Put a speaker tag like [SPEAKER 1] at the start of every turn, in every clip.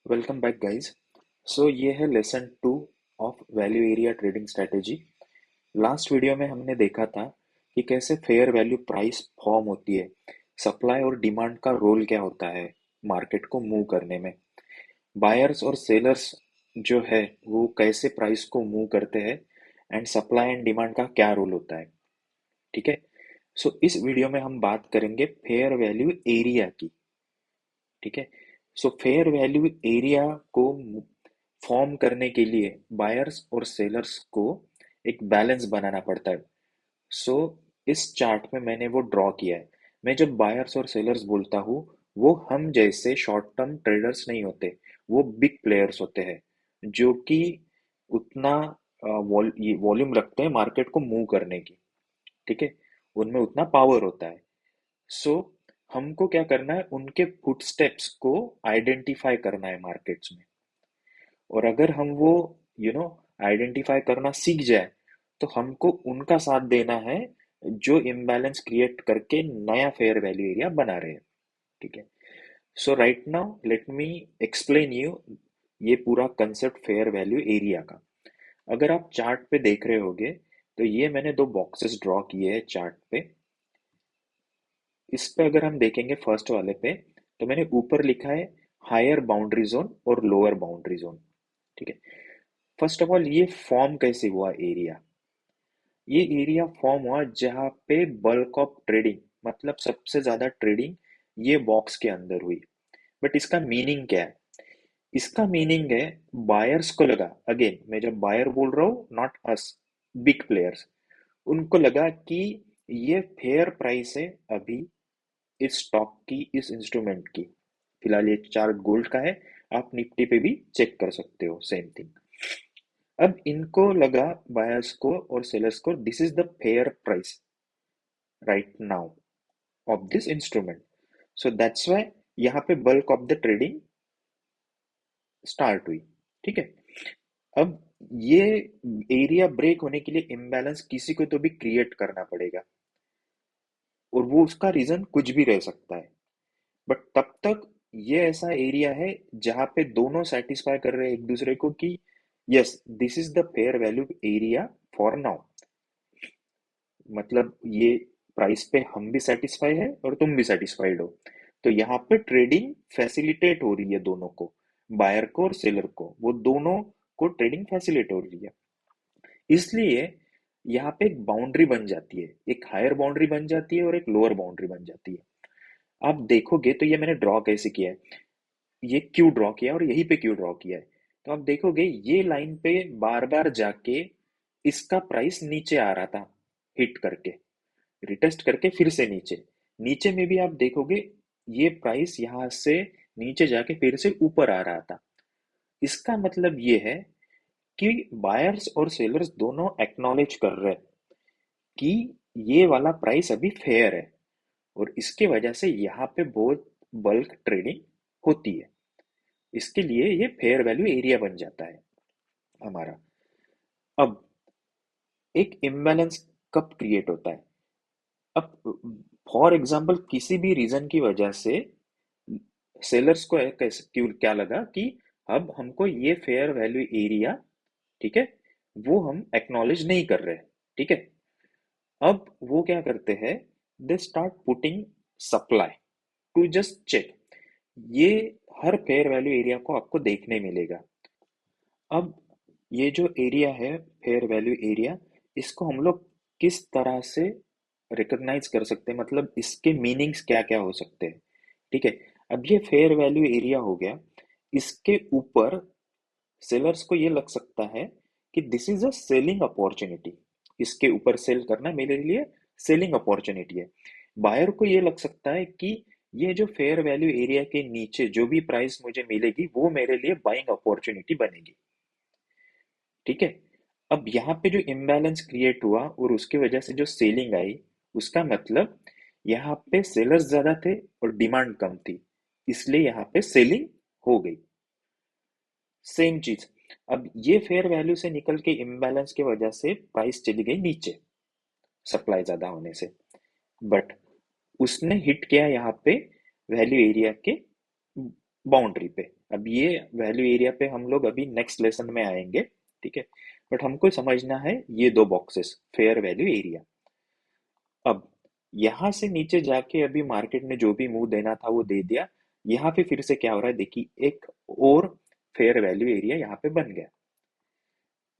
[SPEAKER 1] Welcome back guys. सो ये है lesson 2 of value area trading strategy. Last video में हमने देखा था कि कैसे फेयर वैल्यू प्राइस फॉर्म होती है, सप्लाई और डिमांड का रोल क्या होता है मार्केट को मूव करने में, बायर्स और सेलर्स जो है वो कैसे प्राइस को मूव करते हैं एंड सप्लाई एंड डिमांड का क्या रोल होता है। ठीक है। सो इस वीडियो में हम बात करेंगे फेयर वैल्यू एरिया की। ठीक है। सो फेयर वैल्यू एरिया को फॉर्म करने के लिए बायर्स और सेलर्स को एक बैलेंस बनाना पड़ता है। सो इस चार्ट में मैंने वो ड्रॉ किया है। मैं जब बायर्स और सेलर्स बोलता हूँ, वो हम जैसे शॉर्ट टर्म ट्रेडर्स नहीं होते, वो बिग प्लेयर्स होते हैं जो कि उतना वॉल्यूम रखते हैं मार्केट को मूव करने की। ठीक है। उनमें उतना पावर होता है। सो हमको क्या करना है, उनके फुटस्टेप्स को आइडेंटिफाई करना है मार्केट्स में। और अगर हम वो आइडेंटिफाई करना सीख जाए तो हमको उनका साथ देना है जो इम्बैलेंस क्रिएट करके नया फेयर वैल्यू एरिया बना रहे हैं। ठीक है। So right now let me explain you ये पूरा कंसेप्ट फेयर वैल्यू एरिया का। अगर आप चार्ट पे देख रहे होगे तो ये मैंने दो बॉक्सेस ड्रॉ किए हैं चार्ट पे। इस पे अगर हम देखेंगे फर्स्ट वाले पे, तो मैंने ऊपर लिखा है हायर बाउंड्री जोन और लोअर बाउंड्री जोन। ठीक है। फर्स्ट ऑफ ऑल, ये फॉर्म कैसे हुआ एरिया? ये एरिया फॉर्म हुआ जहां पे बल्क ऑफ ट्रेडिंग, मतलब सबसे ज्यादा ट्रेडिंग ये बॉक्स के अंदर हुई। बट इसका मीनिंग क्या है? इसका मीनिंग है, बायर्स को लगा, अगेन मैं जब बायर बोल रहा हूँ, नॉट अस, बिग प्लेयर्स, उनको लगा कि ये फेयर प्राइस है अभी इस स्टॉक की, इस इंस्ट्रूमेंट की। फिलहाल ये चार्ट गोल्ड का है, आप निफ्टी पे भी चेक कर सकते हो, सेम थिंग। अब इनको लगा, बायर्स को और सेलर्स को, this is the fair price right now of this instrument. So that's why यहाँ पे bulk of the trading start हुई। ठीक है। अब ये एरिया ब्रेक होने के लिए इम्बैलेंस किसी को तो भी क्रिएट करना पड़ेगा, और वो उसका रीजन कुछ भी रह सकता है। बट तब तक ये ऐसा एरिया है जहां पे दोनों सेटिस्फाई कर रहे हैं एक दूसरे को कि yes, this is the fair value area for now. मतलब ये प्राइस पे हम भी सेटिस्फाई है और तुम भी सेटिस्फाइड हो। तो यहाँ पे ट्रेडिंग फैसिलिटेट हो रही है दोनों को, बायर को और सेलर को, वो दोनों को ट्रेडिंग फैसिलिटेट हो रही है। इसलिए यहाँ पे एक बाउंड्री बन जाती है, एक हायर बाउंड्री बन जाती है और एक लोअर बाउंड्री बन जाती है। आप देखोगे तो ये मैंने ड्रॉ कैसे किया है, ये क्यों ड्रॉ किया और यहीं पे क्यों ड्रॉ किया है। तो आप देखोगे ये लाइन पे बार बार जाके इसका प्राइस नीचे आ रहा था, हिट करके, रिटेस्ट करके फिर से नीचे। नीचे में भी आप देखोगे ये प्राइस यहाँ से नीचे जाके फिर से ऊपर आ रहा था। इसका मतलब ये है कि बायर्स और सेलर्स दोनों एक्नॉलेज कर रहे हैं कि ये वाला प्राइस अभी फेयर है, और इसके वजह से यहाँ पे बहुत बल्क ट्रेडिंग होती है। इसके लिए ये फेयर वैल्यू एरिया बन जाता है हमारा। अब एक इम्बैलेंस कब क्रिएट होता है? अब फॉर एग्जांपल किसी भी रीजन की वजह से सेलर्स को कैसे क्यों क्या लगा कि अब हमको ये फेयर वैल्यू एरिया, ठीक है, वो हम एक्नॉलेज नहीं कर रहे। ठीक है। अब वो क्या करते हैं, they start putting supply to just check. ये हर फेयर वैल्यू एरिया को आपको देखने मिलेगा। अब ये जो एरिया है, फेयर वैल्यू एरिया, इसको हम लोग किस तरह से रिकॉग्नाइज कर सकते हैं, मतलब इसके मीनिंग्स क्या क्या हो सकते हैं। ठीक है। अब ये फेयर वैल्यू एरिया हो गया, इसके ऊपर सेलर्स को ये लग सकता है कि this is a selling opportunity, इसके ऊपर सेल करना मेरे लिए सेलिंग अपॉर्चुनिटी है। बायर को ये लग सकता है कि ये जो फेयर वैल्यू एरिया के नीचे जो भी प्राइस मुझे मिलेगी वो मेरे लिए बाइंग अपॉर्चुनिटी बनेगी। ठीक है। अब यहाँ पे जो इम्बैलेंस क्रिएट हुआ और उसकी वजह से जो सेलिंग आई, उसका मतलब यहाँ पे सेलर्स ज्यादा थे और डिमांड कम थी, इसलिए यहाँ पे सेलिंग हो गई। सेम चीज, अब ये फेयर वैल्यू से निकल के इम्बैलेंस की वजह से प्राइस चली गई नीचे, सप्लाई ज्यादा होने से। बट उसने हिट किया यहाँ पे वैल्यू एरिया के बाउंड्री पे, अब ये वैल्यू एरिया पे हम लोग अभी नेक्स्ट लेसन में आएंगे, ठीक है। बट हमको समझना है ये दो बॉक्सेस, फेयर वैल्यू एरिया। अब यहाँ से नीचे जाके अभी मार्केट ने जो भी मूव देना था वो दे दिया। यहाँ पे फिर से क्या हो रहा है देखिए, एक और फेयर वैल्यू एरिया यहाँ पे बन गया।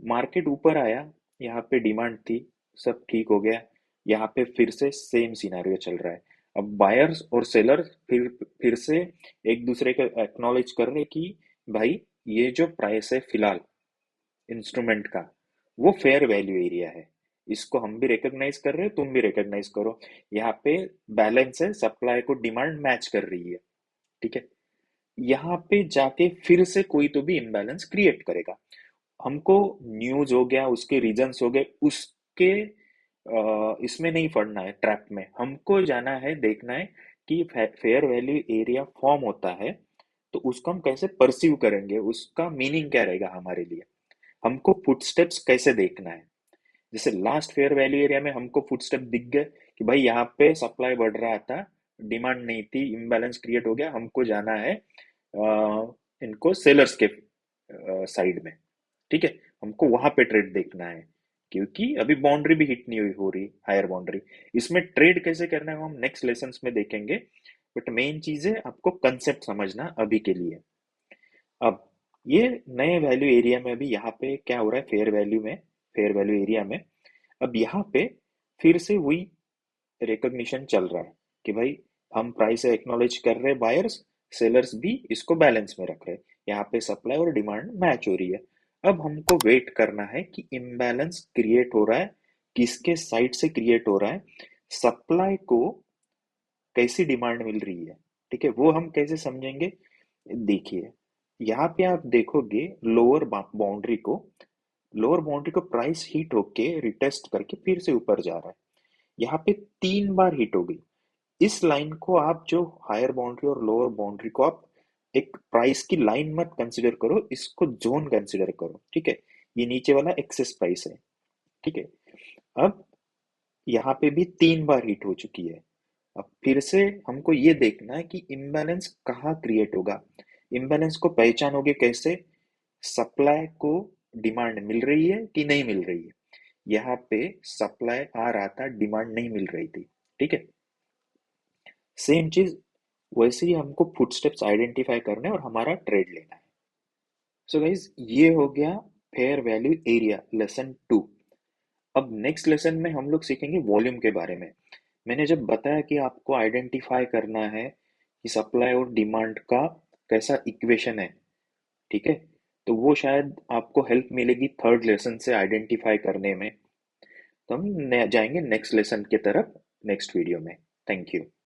[SPEAKER 1] मार्केट ऊपर आया, यहाँ पे डिमांड थी, सब ठीक हो गया। यहाँ पे फिर से सेम सिनेरियो चल रहा है। अब बायर्स और सेलर्स फिर से एक दूसरे को एक्नॉलेज कर रहे कि भाई ये जो प्राइस है फिलहाल इंस्ट्रूमेंट का, वो फेयर वैल्यू एरिया है। इसको हम भी रिकॉग्नाइज कर रहे हैं, तुम भी रिकॉग्नाइज करो। यहाँ पे बैलेंस है, सप्लाई को डिमांड मैच कर रही है, ठीक है। यहाँ पे जाके फिर से कोई तो भी इम्बैलेंस क्रिएट करेगा। हमको न्यूज हो गया, उसके रीजंस हो गए, उसके इसमें नहीं पड़ना है, ट्रैप में। हमको जाना है, देखना है कि फेयर वैल्यू एरिया फॉर्म होता है तो उसको हम कैसे परसीव करेंगे, उसका मीनिंग क्या रहेगा हमारे लिए। हमको फुटस्टेप्स कैसे देखना है। जैसे लास्ट फेयर वैल्यू एरिया में हमको फुटस्टेप दिख गए कि भाई यहाँ पे सप्लाई बढ़ रहा था, डिमांड नहीं थी, इम्बैलेंस क्रिएट हो गया, हमको जाना है इनको सेलर्स के साइड में, ठीक है। हमको वहां पे ट्रेड देखना है, क्योंकि अभी बाउंड्री भी हिट नहीं हुई हो रही, हायर बाउंड्री। इसमें ट्रेड कैसे करना है वो हम नेक्स्ट लेसन्स में देखेंगे। बट मेन चीज है आपको कंसेप्ट समझना अभी के लिए। अब ये नए वैल्यू एरिया में अभी यहाँ पे क्या हो रहा है, फेयर वैल्यू में, फेयर वैल्यू एरिया में अब यहाँ पे फिर से वही रिकॉग्निशन चल रहा है कि भाई हम प्राइस एक्नॉलेज कर रहे हैं, बायर्स सेलर्स भी इसको बैलेंस में रख रहे हैं। यहाँ पे सप्लाई और डिमांड मैच हो रही है। अब हमको वेट करना है कि इम्बैलेंस क्रिएट हो रहा है, किसके साइड से क्रिएट हो रहा है, सप्लाई को कैसी डिमांड मिल रही है, ठीक है। वो हम कैसे समझेंगे, देखिए यहाँ पे आप देखोगे लोअर बाउंड्री को प्राइस हिट होके रिटेस्ट करके फिर से ऊपर जा रहा है। यहाँ पे 3 बार हिट हो गई। इस लाइन को आप, जो हायर बाउंड्री और लोअर बाउंड्री को आप एक प्राइस की लाइन मत कंसिडर करो, इसको जोन कंसिडर करो, ठीक है। ये नीचे वाला एक्सेस प्राइस है, ठीक है। अब यहाँ पे भी 3 बार हिट हो चुकी है। अब फिर से हमको ये देखना है कि इम्बैलेंस कहाँ क्रिएट होगा। इम्बैलेंस को पहचानोगे कैसे, सप्लाई को डिमांड मिल रही है कि नहीं मिल रही है। यहाँ पे सप्लाई आ रहा था, डिमांड नहीं मिल रही थी, ठीक है। सेम चीज वैसे ही हमको फुटस्टेप्स आइडेंटिफाई करने और हमारा ट्रेड लेना है। सो गाइज ये हो गया फेयर वैल्यू एरिया लेसन 2। अब नेक्स्ट लेसन में हम लोग सीखेंगे वॉल्यूम के बारे में। मैंने जब बताया कि आपको आइडेंटिफाई करना है कि सप्लाई और डिमांड का कैसा इक्वेशन है, ठीक है, तो वो शायद आपको हेल्प मिलेगी थर्ड लेसन से आइडेंटिफाई करने में। तो हम जाएंगे नेक्स्ट लेसन की तरफ नेक्स्ट वीडियो में। Thank you.